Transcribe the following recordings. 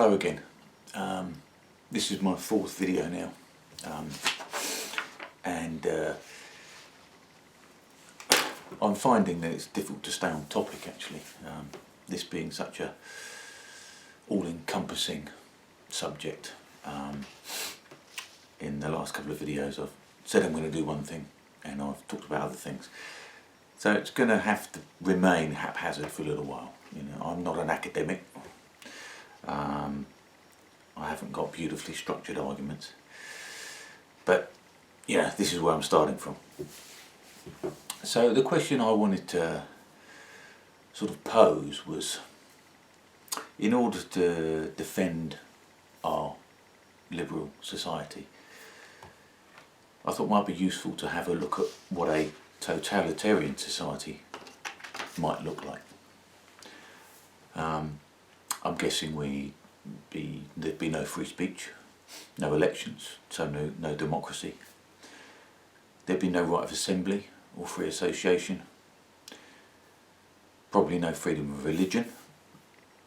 Hello again. This is my fourth video now, and I'm finding that it's difficult to stay on topic actually, this being such a all-encompassing subject. In the last couple of videos I've said I'm going to do one thing and I've talked about other things, so it's going to have to remain haphazard for a little while. You know, I'm not an academic. I haven't got beautifully structured arguments, but yeah, this is where I'm starting from. So the question I wanted to sort of pose was, in order to defend our liberal society, I thought it might be useful to have a look at what a totalitarian society might look like. I'm guessing there'd be no free speech, no elections, so no democracy. There'd be no right of assembly or free association. Probably no freedom of religion,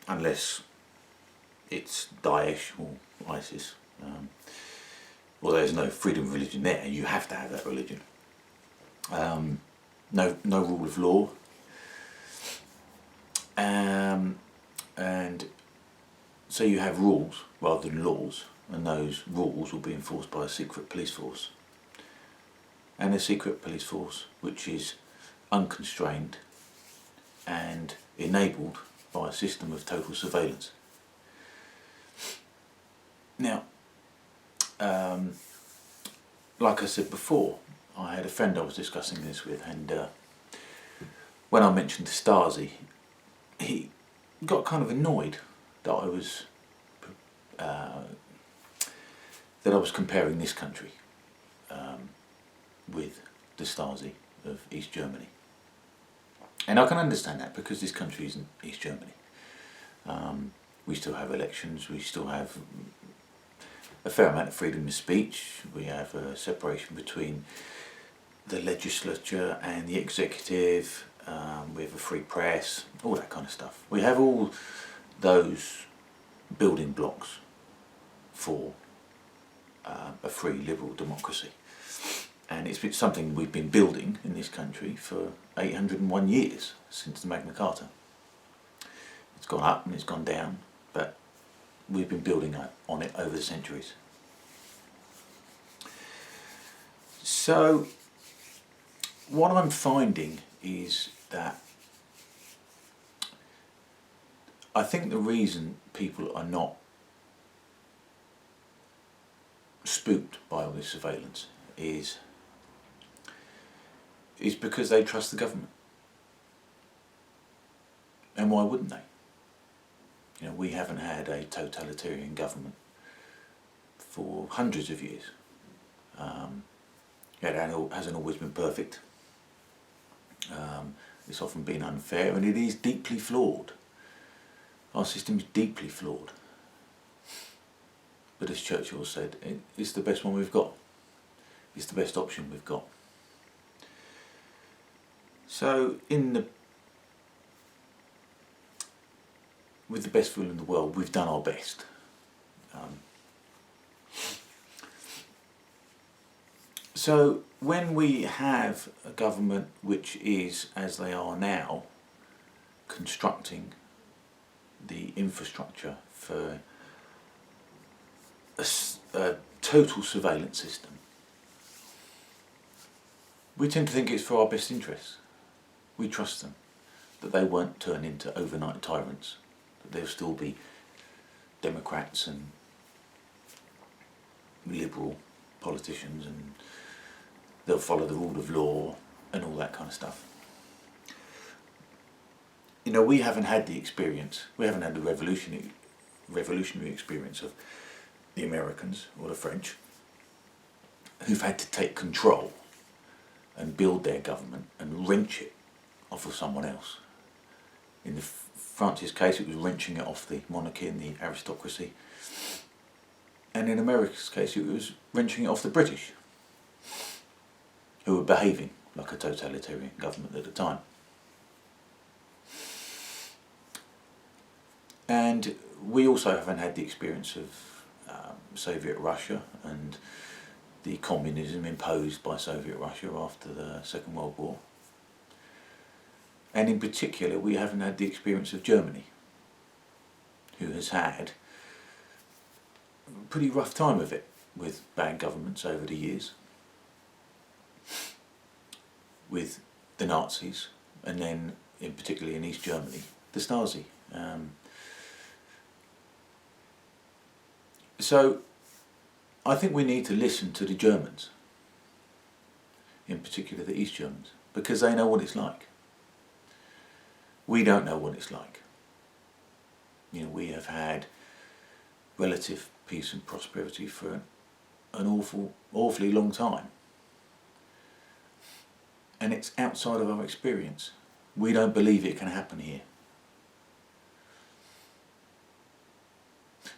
unless it's Daesh or ISIS. Well, there's no freedom of religion there. You have to have that religion. No rule of law. And so you have rules rather than laws, and those rules will be enforced by a secret police force. And a secret police force which is unconstrained and enabled by a system of total surveillance. Now, like I said before, I had a friend I was discussing this with, and when I mentioned the Stasi, he got kind of annoyed that I was comparing this country with the Stasi of East Germany. And I can understand that, because this country isn't East Germany. We still have elections, we still have a fair amount of freedom of speech, we have a separation between the legislature and the executive, we have a free press, all that kind of stuff. We have all those building blocks for a free liberal democracy. And it's been something we've been building in this country for 801 years, since the Magna Carta. It's gone up and it's gone down, but we've been building on it over the centuries. So what I'm finding is that I think the reason people are not spooked by all this surveillance is because they trust the government. And why wouldn't they? You know, we haven't had a totalitarian government for hundreds of years. It hasn't always been perfect. It's often been unfair, and it is deeply flawed. Our system is deeply flawed. But as Churchill said, it's the best one we've got. It's the best option we've got. So with the best will in the world, we've done our best. So when we have a government which is, as they are now, constructing the infrastructure for a total surveillance system, we tend to think it's for our best interests. We trust them, that they won't turn into overnight tyrants, that there'll still be Democrats and liberal politicians, and they'll follow the rule of law and all that kind of stuff. You know, we haven't had the experience, we haven't had the revolutionary experience of the Americans or the French, who've had to take control and build their government and wrench it off of someone else. In France's case, it was wrenching it off the monarchy and the aristocracy, and in America's case it was wrenching it off the British, who were behaving like a totalitarian government at the time. And we also haven't had the experience of Soviet Russia and the communism imposed by Soviet Russia after the Second World War. And in particular, we haven't had the experience of Germany, who has had a pretty rough time of it with bad governments over the years, with the Nazis, and then, in particularly in East Germany, the Stasi. So I think we need to listen to the Germans, in particular the East Germans, because they know what it's like. We don't know what it's like. You know, we have had relative peace and prosperity for an awfully long time. And it's outside of our experience. We don't believe it can happen here.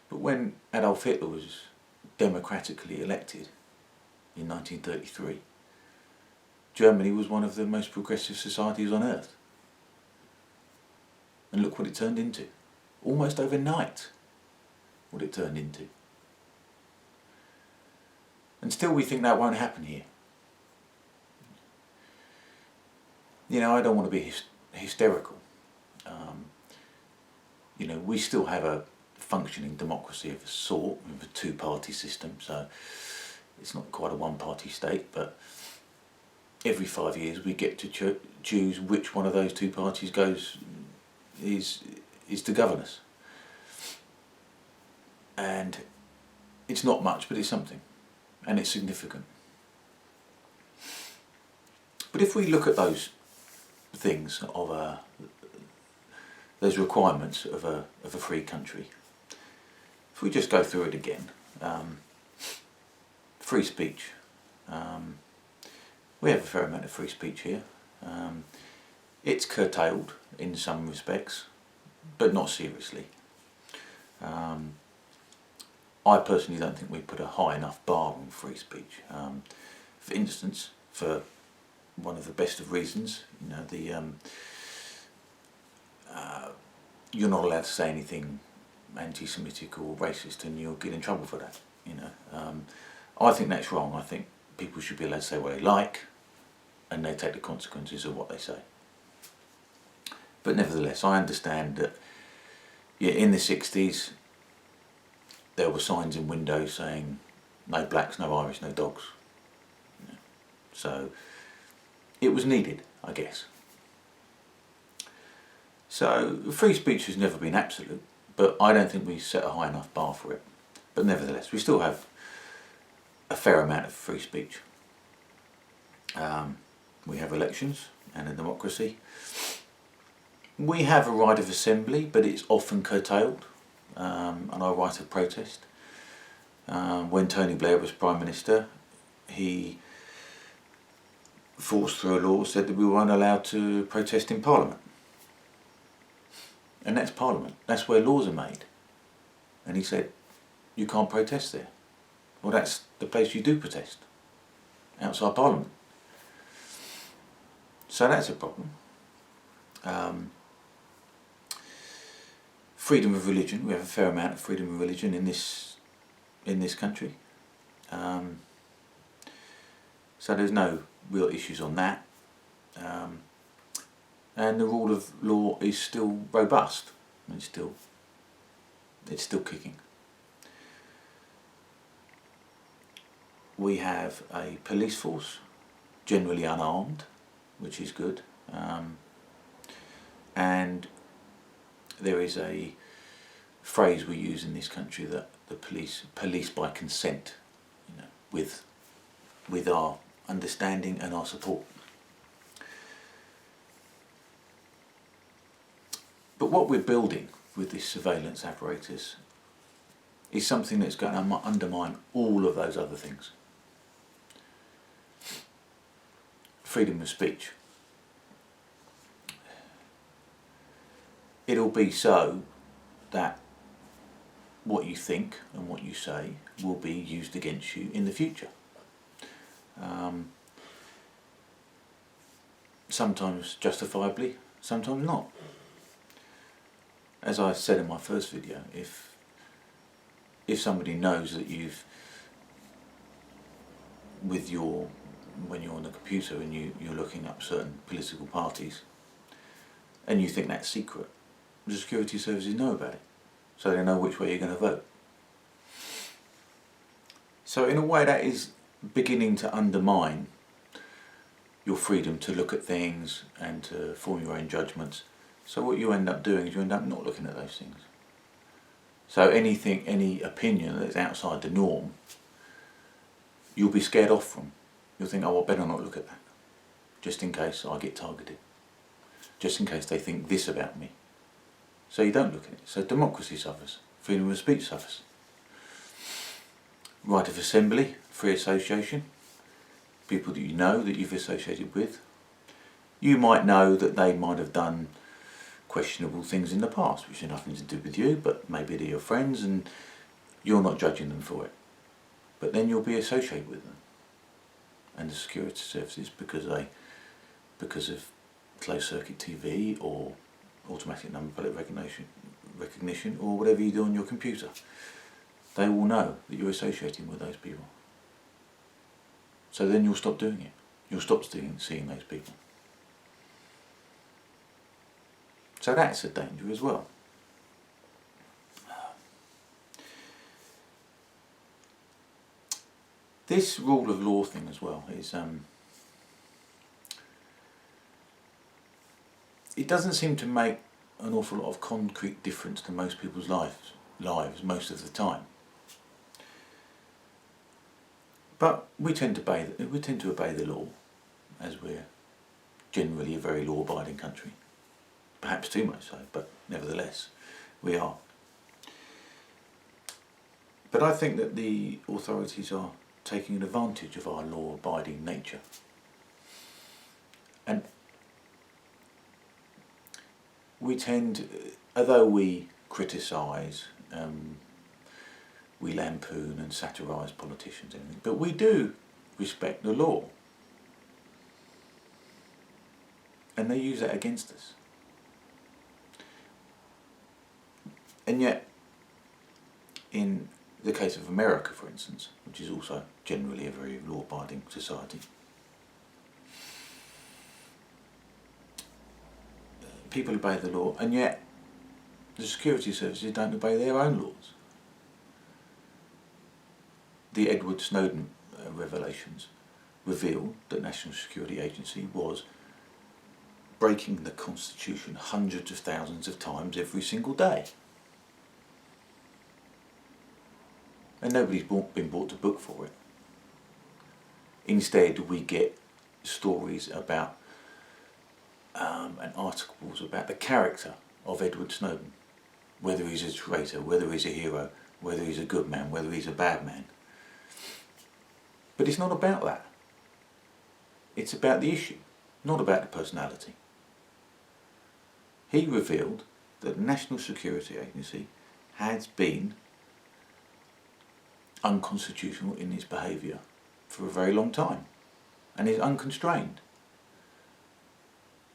But when Adolf Hitler was democratically elected in 1933, Germany was one of the most progressive societies on earth. And look what it turned into. Almost overnight, what it turned into. And still we think that won't happen here. You know, I don't want to be hysterical. You know, we still have a functioning democracy of a sort, with a two-party system, so it's not quite a one-party state, but every 5 years we get to choose which one of those two parties is to govern us. And it's not much, but it's something, and it's significant. But if we look at those things of those requirements of a free country, if we just go through it again, free speech. We have a fair amount of free speech here. It's curtailed in some respects, but not seriously. I personally don't think we put a high enough bar on free speech. For instance, for one of the best of reasons, you know, you're not allowed to say anything anti-Semitic or racist, and you'll get in trouble for that. You know, I think that's wrong. I think people should be allowed to say what they like, and they take the consequences of what they say. But nevertheless, I understand that, yeah, in the 60s, there were signs in windows saying, no blacks, no Irish, no dogs. You know, so it was needed, I guess. So free speech has never been absolute, but I don't think we set a high enough bar for it. But nevertheless, we still have a fair amount of free speech. We have elections and a democracy. We have a right of assembly, but it's often curtailed, and our right of protest. When Tony Blair was Prime Minister, he forced through a law that said that we weren't allowed to protest in Parliament. And that's Parliament. That's where laws are made. And he said, you can't protest there. Well, that's the place you do protest, outside Parliament. So that's a problem. Freedom of religion. We have a fair amount of freedom of religion in this country. So there's no real issues on that. And the rule of law is still robust. It's still kicking. We have a police force, generally unarmed, which is good. And there is a phrase we use in this country that the police by consent, you know, with our understanding and our support. But what we're building with this surveillance apparatus is something that's going to undermine all of those other things. Freedom of speech. It'll be so that what you think and what you say will be used against you in the future. Sometimes justifiably, sometimes not. as I said in my first video, if somebody knows that when you're on the computer and you're looking up certain political parties, and you think that's secret, the security services know about it, so they know which way you're going to vote. So in a way that is beginning to undermine your freedom to look at things and to form your own judgments. So what you end up doing is you end up not looking at those things. So any opinion that's outside the norm, you'll be scared off from. You'll think, oh, I better not look at that, just in case I get targeted, just in case they think this about me. So you don't look at it. So democracy suffers, freedom of speech suffers. Right of assembly, free association, people that you know, that you've associated with. You might know that they might have done questionable things in the past, which have nothing to do with you, but maybe they're your friends and you're not judging them for it. But then you'll be associated with them and the security services because of closed circuit TV or automatic number plate recognition or whatever you do on your computer. They will know that you're associating with those people. So then you'll stop doing it. You'll stop seeing those people. So that's a danger as well. This rule of law thing as well is, it doesn't seem to make an awful lot of concrete difference to most people's lives most of the time. But we tend to obey the law, as we're generally a very law-abiding country. Perhaps too much so, but nevertheless, we are. But I think that the authorities are taking advantage of our law-abiding nature. And we tend, although we criticise, we lampoon and satirise politicians and everything, but we do respect the law. And they use that against us. And yet, in the case of America, for instance, which is also generally a very law-abiding society, people obey the law, and yet the security services don't obey their own laws. The Edward Snowden revelations revealed that the National Security Agency was breaking the Constitution hundreds of thousands of times every single day. And nobody's been brought to book for it. Instead, we get stories about and articles about the character of Edward Snowden, whether he's a traitor, whether he's a hero, whether he's a good man, whether he's a bad man. But it's not about that. It's about the issue, not about the personality. He revealed that the National Security Agency has been unconstitutional in its behaviour for a very long time and is unconstrained.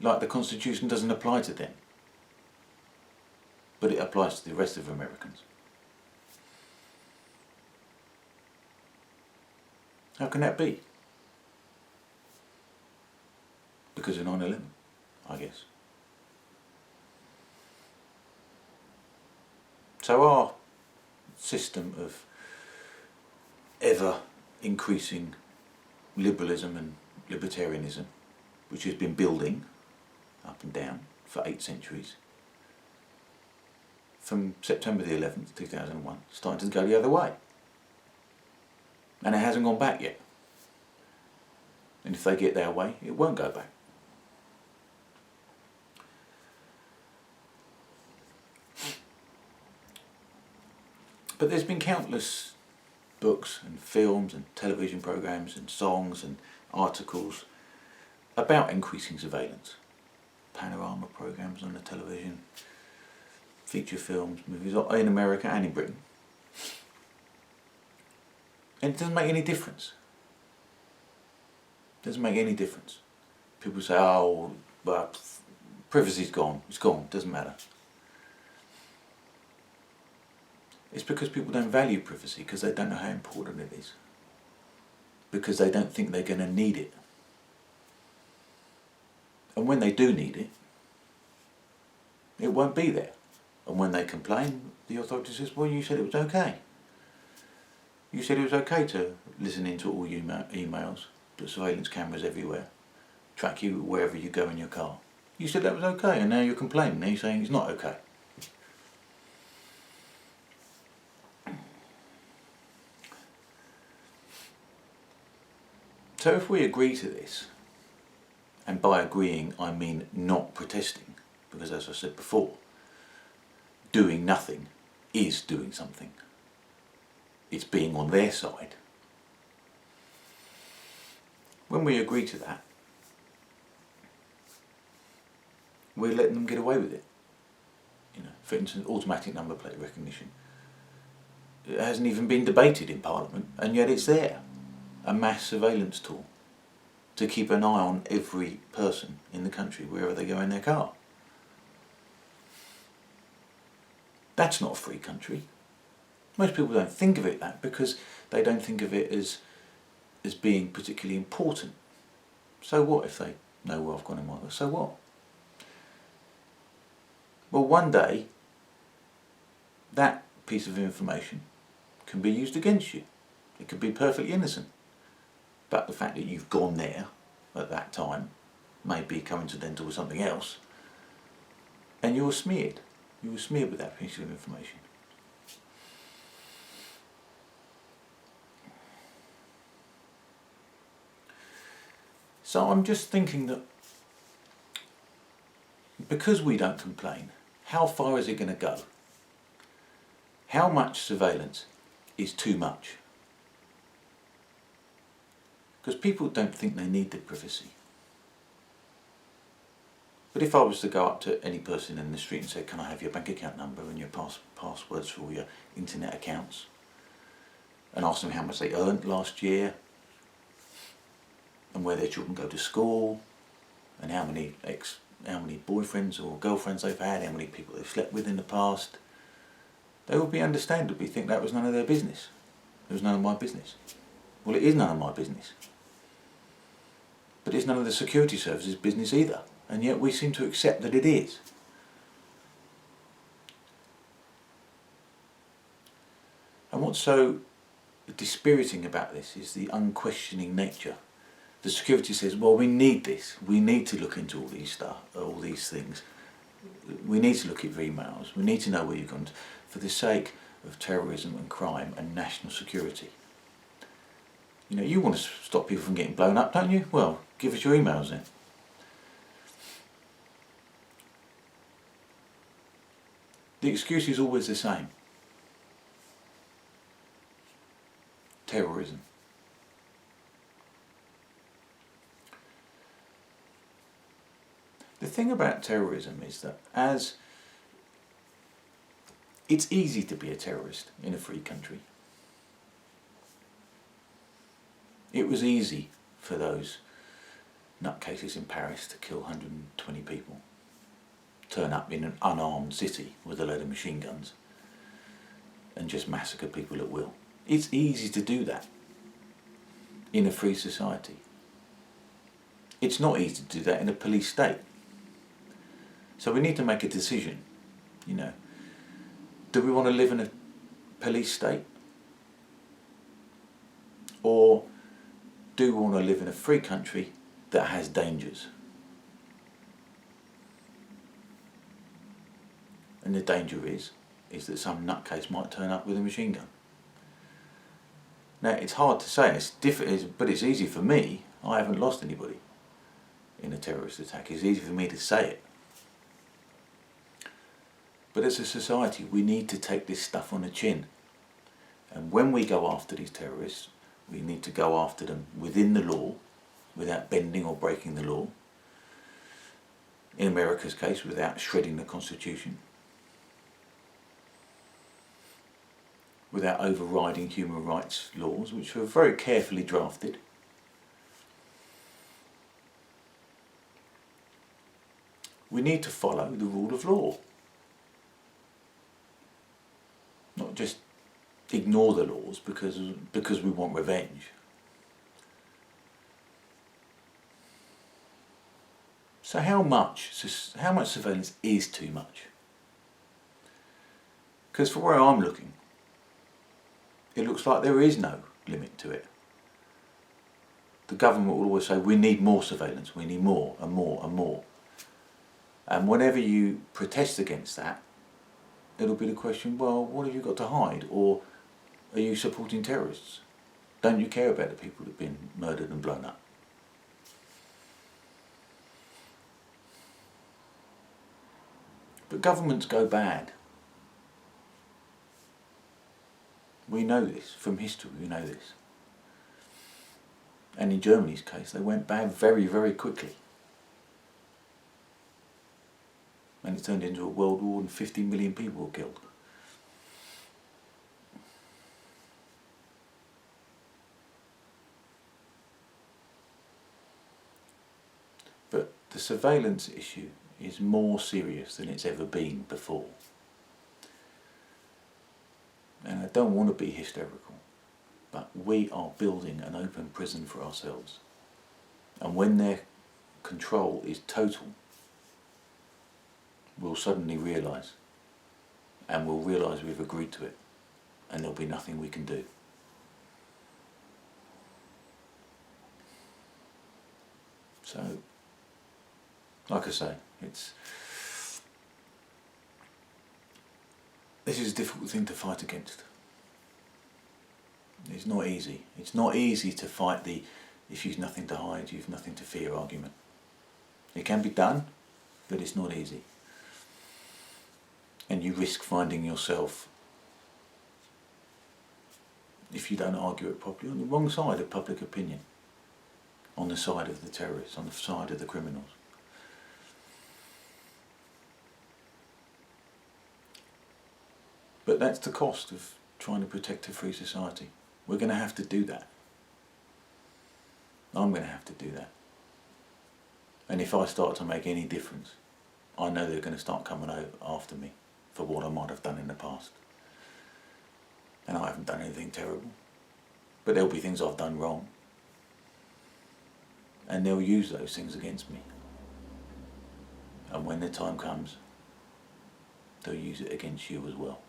Like the Constitution doesn't apply to them, but it applies to the rest of Americans. How can that be? Because of 9/11, I guess. So our system of ever increasing liberalism and libertarianism, which has been building up and down for 8 centuries, from September the 11th, 2001, starting to go the other way. And it hasn't gone back yet. And if they get their way, it won't go back. But there's been countless books and films and television programs and songs and articles about increasing surveillance. Panorama programs on the television, feature films, movies in America and in Britain. And it doesn't make any difference. It doesn't make any difference. People say, oh, but privacy's gone. It's gone. Doesn't matter. It's because people don't value privacy, because they don't know how important it is. Because they don't think they're going to need it. And when they do need it, it won't be there. And when they complain, the authority says, well, you said it was okay. You said it was okay to listen into all your emails, put surveillance cameras everywhere, track you wherever you go in your car. You said that was okay, and now you're complaining. Now you're saying it's not okay. So if we agree to this, and by agreeing I mean not protesting, because as I said before, doing nothing is doing something. It's being on their side. When we agree to that, we're letting them get away with it. For instance, automatic number plate recognition. It hasn't even been debated in Parliament, and yet it's there. A mass surveillance tool to keep an eye on every person in the country wherever they go in their car. That's not a free country. Most people don't think of it that because they don't think of it as being particularly important. So what if they know where I've gone in my life? So what? Well, one day that piece of information can be used against you. It could be perfectly innocent. But the fact that you've gone there at that time may be coincidental with something else, and you were smeared. You were smeared with that piece of information. So I'm just thinking that because we don't complain, how far is it going to go? How much surveillance is too much? Because people don't think they need the privacy. But if I was to go up to any person in the street and say, can I have your bank account number and your passwords for all your internet accounts, and ask them how much they earned last year, and where their children go to school, and how many boyfriends or girlfriends they've had, how many people they've slept with in the past, they would be understandably think that was none of their business. It was none of my business. Well, it is none of my business. But it's none of the security services' business either. And yet we seem to accept that it is. And what's so dispiriting about this is the unquestioning nature. The security says, well, we need this. We need to look into all these things. We need to look at your emails. We need to know where you've gone for the sake of terrorism and crime and national security. You want to stop people from getting blown up, don't you? Well, give us your emails then. The excuse is always the same. Terrorism. The thing about terrorism is that it's easy to be a terrorist in a free country. It was easy for those nutcases in Paris to kill 120 people, turn up in an unarmed city with a load of machine guns and just massacre people at will. It's easy to do that in a free society. It's not easy to do that in a police state. So we need to make a decision, Do we want to live in a police state? Or do we want to live in a free country that has dangers? And the danger is that some nutcase might turn up with a machine gun. Now, it's hard to say, but it's easy for me. I haven't lost anybody in a terrorist attack. It's easy for me to say it. But as a society, we need to take this stuff on the chin. And when we go after these terrorists, we need to go after them within the law, without bending or breaking the law. In America's case, without shredding the Constitution. Without overriding human rights laws, which were very carefully drafted. We need to follow the rule of law. Not just ignore the laws because we want revenge. So how much surveillance is too much? Because for where I'm looking, it looks like there is no limit to it. The government will always say, we need more surveillance, we need more and more and more. And whenever you protest against that, it'll be the question, well, what have you got to hide? Or are you supporting terrorists? Don't you care about the people that have been murdered and blown up? But governments go bad. We know this from history, we know this. And in Germany's case, they went bad very, very quickly. And it turned into a world war and 50 million people were killed. But the surveillance issue is more serious than it's ever been before. And I don't want to be hysterical, but we are building an open prison for ourselves. And when their control is total, we'll suddenly realise, and we'll realise we've agreed to it, and there'll be nothing we can do. So, like I say, this is a difficult thing to fight against. It's not easy. It's not easy to fight the if you've nothing to hide, you've nothing to fear argument. It can be done, but it's not easy. And you risk finding yourself, if you don't argue it properly, on the wrong side of public opinion. On the side of the terrorists, on the side of the criminals. But that's the cost of trying to protect a free society. We're going to have to do that. I'm going to have to do that. And if I start to make any difference, I know they're going to start coming after me for what I might have done in the past. And I haven't done anything terrible. But there'll be things I've done wrong. And they'll use those things against me. And when the time comes, they'll use it against you as well.